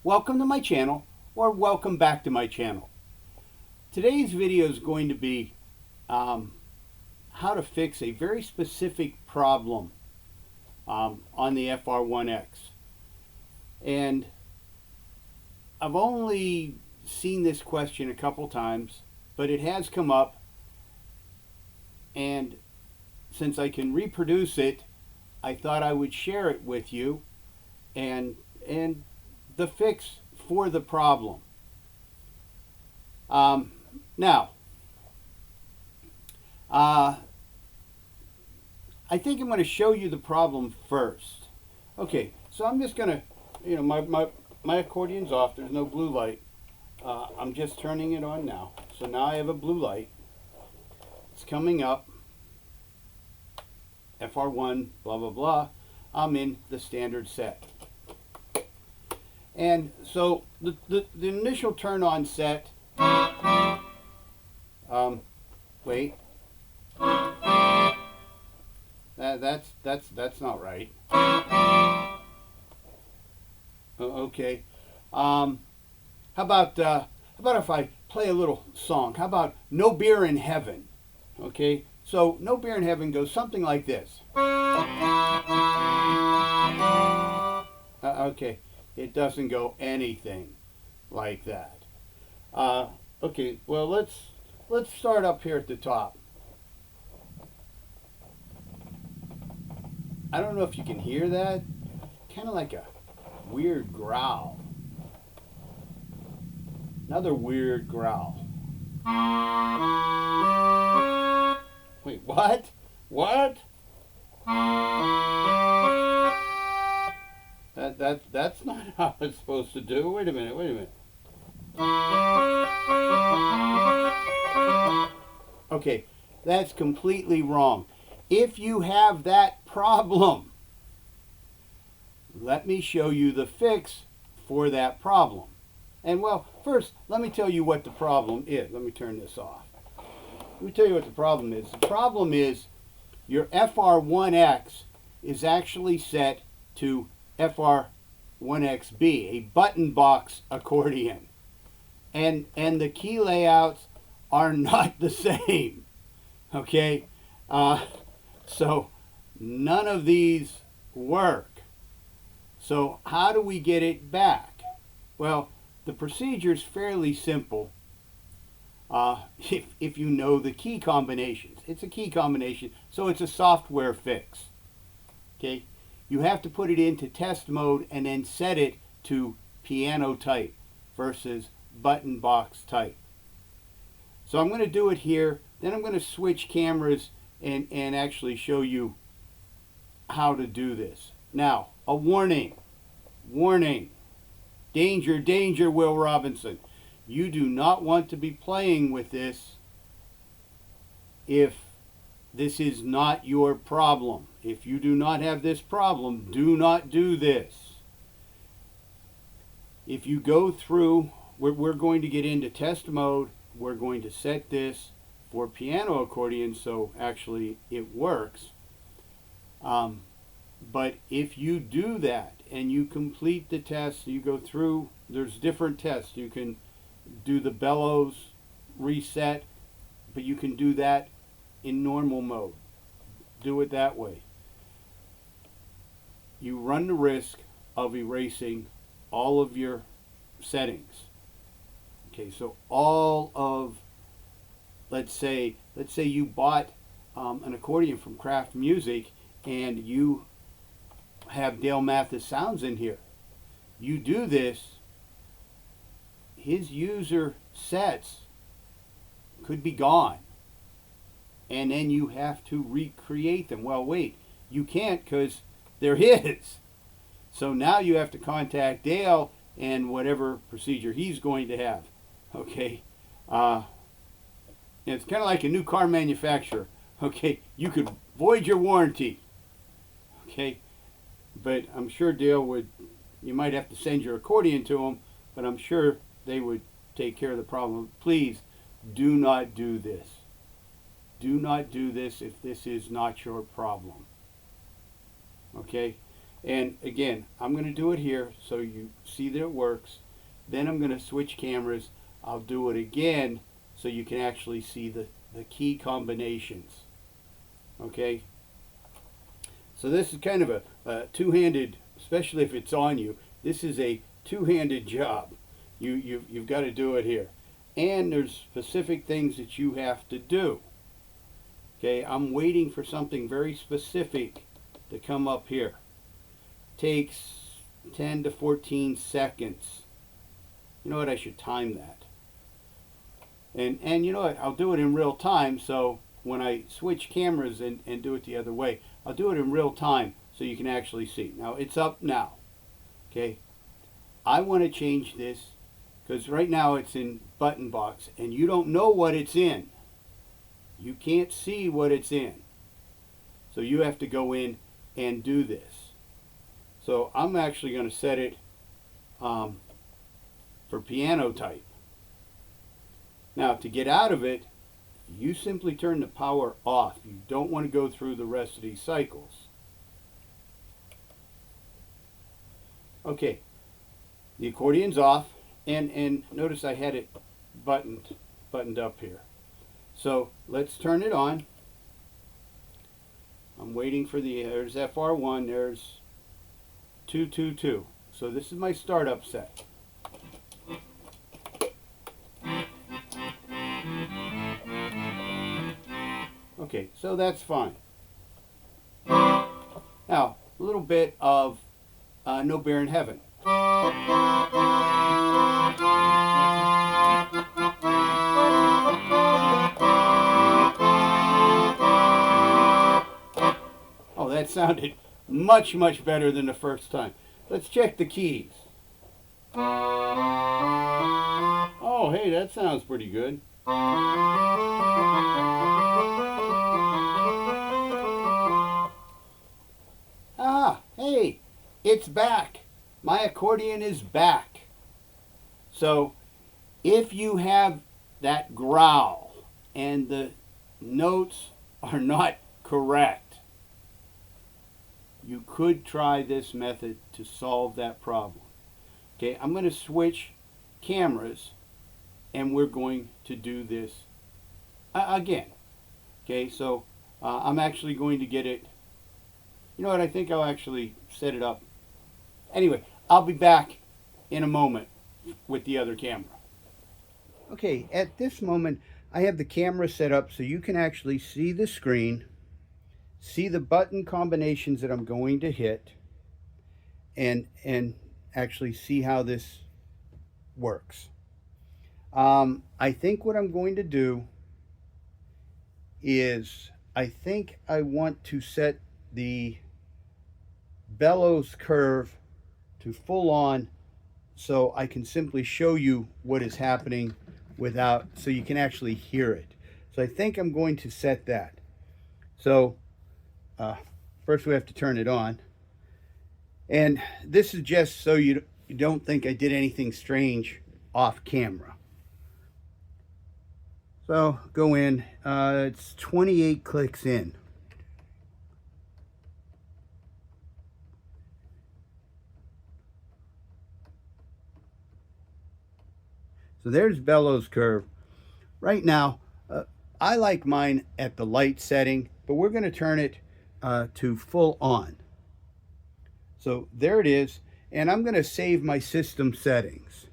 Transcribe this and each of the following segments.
welcome to my channel, or welcome back to my channel. Today's video is going to be how to fix a very specific problem on the FR-1X. And I've only seen this question a couple times, but it has come up, and since I can reproduce it, I thought I would share it with you and the fix for the problem. Now, I think I'm going to show you the problem first. Okay, so I'm just going to, my accordion's off. There's no blue light. I'm just turning it on now. So now I have a blue light. It's coming up. FR1, blah, blah, blah. I'm in the standard set. And so the initial turn on set, wait, that's not right. Okay, how about if I play a little song? How about No Beer in Heaven? Okay, so No Beer in Heaven goes something like this. Okay. It doesn't go anything like that. Okay, well let's start up here at the top. I don't know if you can hear that. Kind of like a weird growl. Another weird growl. Wait, what? What? That's not how it's supposed to do. Wait a minute. Okay, that's completely wrong. If you have that problem, let me show you the fix for that problem. And well, first, let me tell you what the problem is. Let me turn this off. Let me tell you what the problem is. The problem is your FR-1X is actually set to FR-1xb, a button box accordion, and the key layouts are not the same. Okay, so none of these work. So how do we get it back? Well, the procedure is fairly simple. If you know the key combinations, it's a key combination, so it's a software fix. Okay. You have to put it into test mode and then set it to piano type versus button box type. So I'm going to do it here, then I'm going to switch cameras and actually show you how to do this. Now, a warning, danger, danger, Will Robinson. You do not want to be playing with this if this is not your problem. If you do not have this problem, do not do this. If you go through, we're going to get into test mode. We're going to set this for piano accordion so actually it works. But if you do that and you complete the test, you go through, there's different tests. You can do the bellows reset, but you can do that in normal mode. Do it that way. You run the risk of erasing all of your settings. Okay, so all of, let's say you bought an accordion from Craft Music and you have Dale Mathis sounds in here. You do this, his user sets could be gone. And then you have to recreate them. Well, wait, you can't because they're his. So now you have to contact Dale and whatever procedure he's going to have. Okay, it's kind of like a new car manufacturer. Okay, you could void your warranty. Okay, but I'm sure Dale would. You might have to send your accordion to him, but I'm sure they would take care of the problem. Please do not do this. Do not do this if this is not your problem. Okay? And again, I'm going to do it here so you see that it works. Then I'm going to switch cameras. I'll do it again so you can actually see the key combinations. Okay? So this is kind of a two-handed, especially if it's on you, this is a two-handed job. You've got to do it here. And there's specific things that you have to do. Okay, I'm waiting for something very specific to come up here. Takes 10 to 14 seconds. You know what, I should time that. And you know what, I'll do it in real time, so when I switch cameras and do it the other way, I'll do it in real time so you can actually see. Now it's up now. Okay, I want to change this because right now it's in button box and you don't know what it's in. You can't see what it's in. So you have to go in and do this. So I'm actually going to set it for piano type. Now to get out of it, you simply turn the power off. You don't want to go through the rest of these cycles. Okay, the accordion's off, and notice I had it buttoned up here. So let's turn it on. I'm waiting for there's FR1, there's 222. So this is my startup set. Okay, so that's fine. Now, a little bit of No Bear in Heaven. Oh, that sounded much, much better than the first time. Let's check the keys. Oh, hey, that sounds pretty good. Ah, hey, it's back. My accordion is back. So if you have that growl and the notes are not correct, you could try this method to solve that problem. Okay, I'm going to switch cameras and we're going to do this again. Okay, so I'm actually going to get it. You know what, I think I'll actually set it up. Anyway, I'll be back in a moment with the other camera. Okay, at this moment I have the camera set up so you can actually see the screen, see the button combinations that I'm going to hit, and actually see how this works. I think what I'm going to do is I think I want to set the bellows curve to full on so I can simply show you what is happening without, so you can actually hear it. So I think I'm going to set that. So first we have to turn it on. And this is just so you don't think I did anything strange off camera. So go in, it's 28 clicks in. So there's bellows curve. Right now, I like mine at the light setting, but we're going to turn it to full on. So there it is, and I'm going to save my system settings.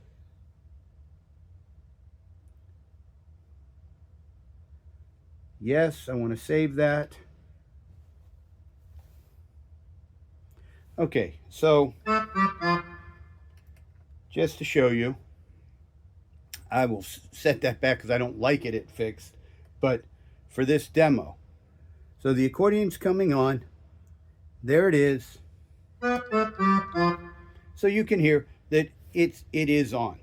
Yes, I want to save that. Okay, so just to show you, I will set that back because I don't like it fixed, but for this demo. So the accordion's coming on. There it is. So you can hear that it is on.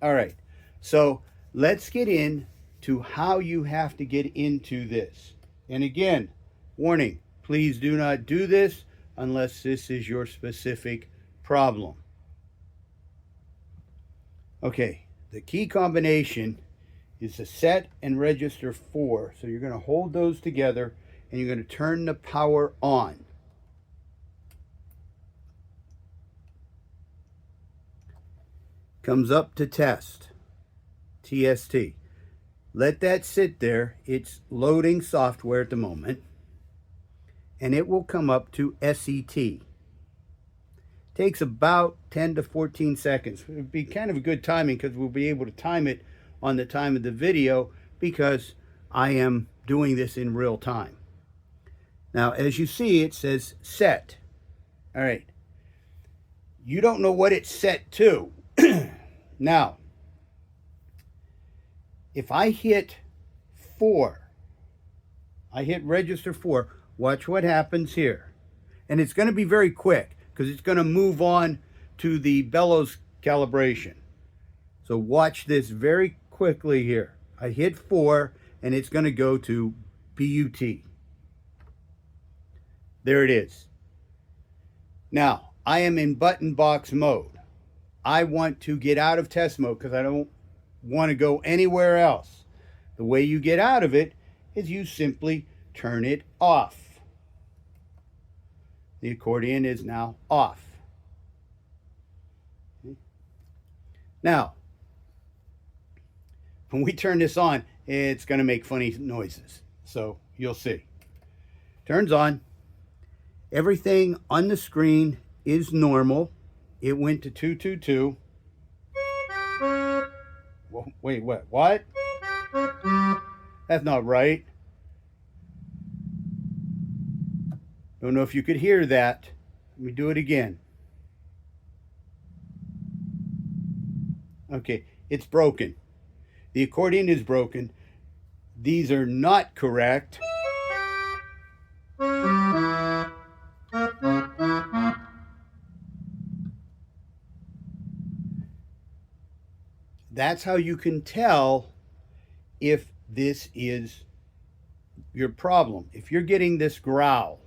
All right, so let's get into how you have to get into this. And again, warning, please do not do this unless this is your specific problem. Okay. The key combination is the set and register 4. So you're going to hold those together and you're going to turn the power on. Comes up to test, TST. Let that sit there. It's loading software at the moment. And it will come up to SET. Takes about 10 to 14 seconds. It would be kind of a good timing because we'll be able to time it on the time of the video because I am doing this in real time. Now, as you see, it says set. All right. You don't know what it's set to. Now, if I hit 4, I hit register 4, watch what happens here. And it's going to be very quick because it's going to move on to the bellows calibration. So watch this very quickly here. I hit 4 and it's going to go to BUT. There it is. Now, I am in button box mode. I want to get out of test mode because I don't want to go anywhere else. The way you get out of it is you simply turn it off. The accordion is now off. Now, when we turn this on, it's going to make funny noises. So you'll see. Turns on. Everything on the screen is normal. It went to 222. Wait, what? What? That's not right. Don't know if you could hear that. Let me do it again. Okay, it's broken. The accordion is broken. These are not correct. That's how you can tell if this is your problem. If you're getting this growl,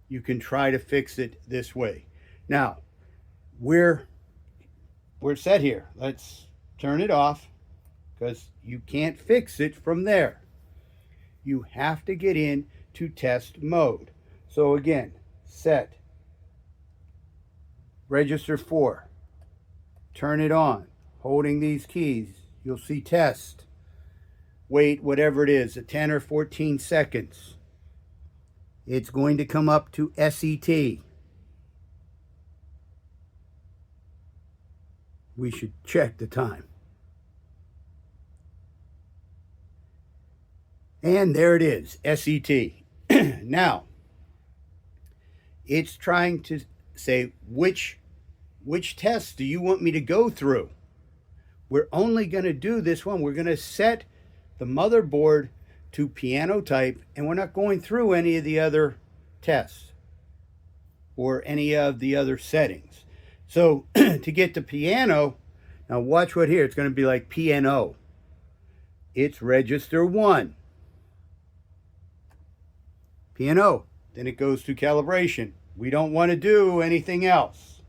you can try to fix it this way. Now, we're set here. Let's turn it off because you can't fix it from there. You have to get in to test mode. So again, set. Register 4. Turn it on. Holding these keys, you'll see test. Wait whatever it is, 10 or 14 seconds. It's going to come up to SET. We should check the time. And there it is, SET. Now, it's trying to say which test do you want me to go through? We're only going to do this one. We're going to set the motherboard to piano type, and we're not going through any of the other tests or any of the other settings. So to get to piano, now watch what here. It's going to be like piano. It's register 1. Piano. Then it goes to calibration. We don't want to do anything else.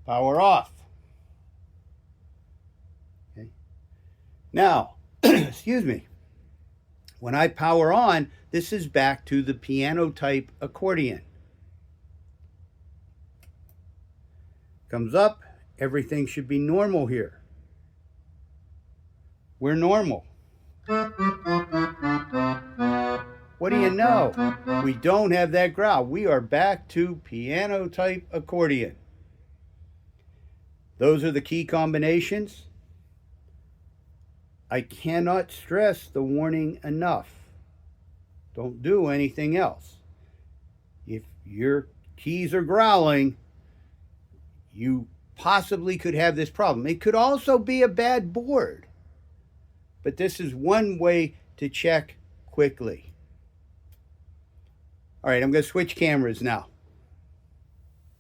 Power off. Okay. Now, excuse me. When I power on, this is back to the piano type accordion. Comes up, everything should be normal here. We're normal. What do you know? We don't have that growl. We are back to piano type accordion. Those are the key combinations. I cannot stress the warning enough. Don't do anything else. If your keys are growling, you possibly could have this problem. It could also be a bad board. But this is one way to check quickly. All right, I'm going to switch cameras now.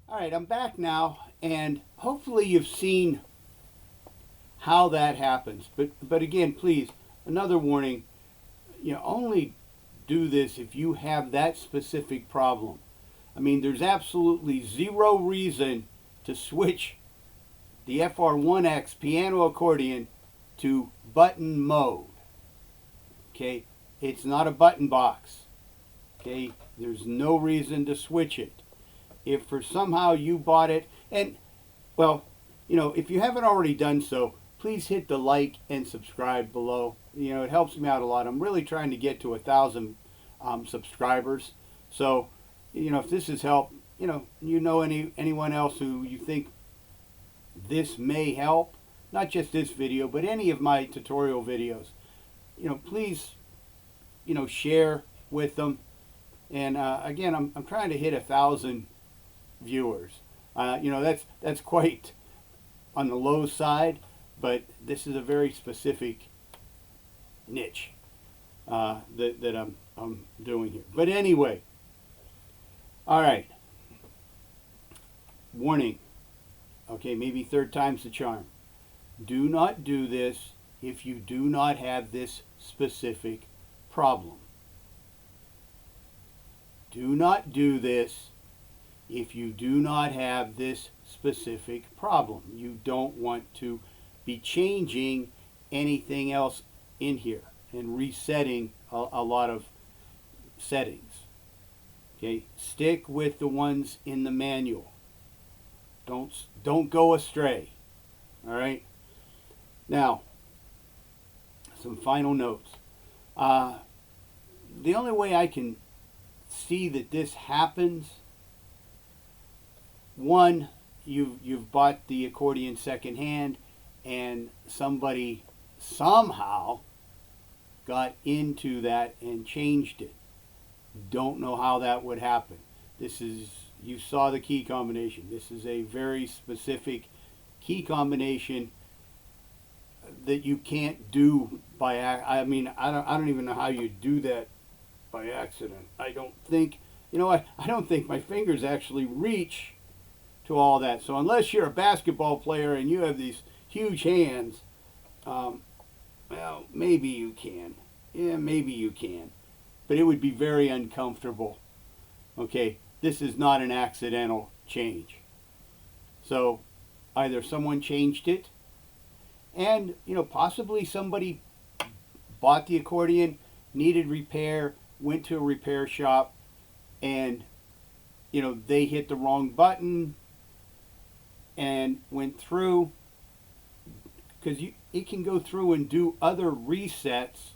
All right, I'm back now, and hopefully you've seen how that happens. But again, please, another warning, only do this if you have that specific problem. I mean, there's absolutely zero reason to switch the FR-1x Piano Accordion to button mode. Okay, it's not a button box. Okay, there's no reason to switch it. if for somehow you bought it, and well, you know, if you haven't already done so, please hit the like and subscribe below. You know, it helps me out a lot. I'm really trying to get to 1,000 subscribers. So, you know, if this has helped, you know anyone else who you think this may help, not just this video, but any of my tutorial videos, you know, please, you know, share with them. And again, I'm trying to hit 1,000 viewers. You know, that's quite on the low side, but this is a very specific niche that I'm doing here. But anyway, all right. Warning. Okay, maybe third time's the charm. Do not do this if you do not have this specific problem. Do not do this if you do not have this specific problem. You don't want to be changing anything else in here and resetting a lot of settings. Okay, stick with the ones in the manual. Don't go astray. All right. Now, some final notes. The only way I can see that this happens, one, you've bought the accordion secondhand and somebody somehow got into that and changed it. Don't know how that would happen. You saw the key combination. This is a very specific key combination that you can't do by I don't even know how you do that by accident. I don't think, I don't think my fingers actually reach to all that. So unless you're a basketball player and you have these huge hands, well, maybe you can. Yeah, maybe you can. But it would be very uncomfortable. Okay, this is not an accidental change. So either someone changed it, and possibly somebody bought the accordion, needed repair, went to a repair shop, and they hit the wrong button and went through, because it can go through and do other resets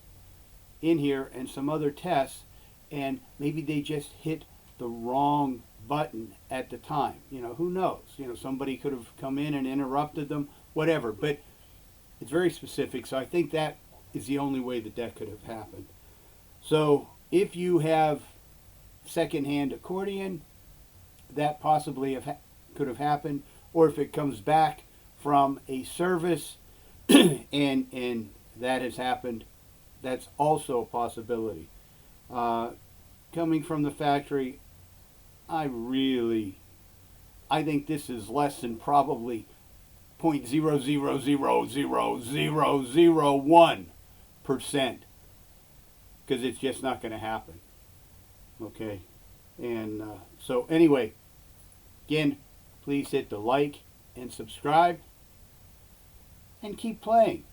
in here and some other tests, and maybe they just hit the wrong button at the time. Who knows? Somebody could have come in and interrupted them, whatever. But it's very specific, so I think that is the only way that could have happened. So if you have secondhand accordion, that possibly could have happened, or if it comes back from a service and that has happened, that's also a possibility. Coming from the factory, I think this is less than probably 0.0000001%, because it's just not going to happen. Okay, and so anyway, again, please hit the like and subscribe and keep playing.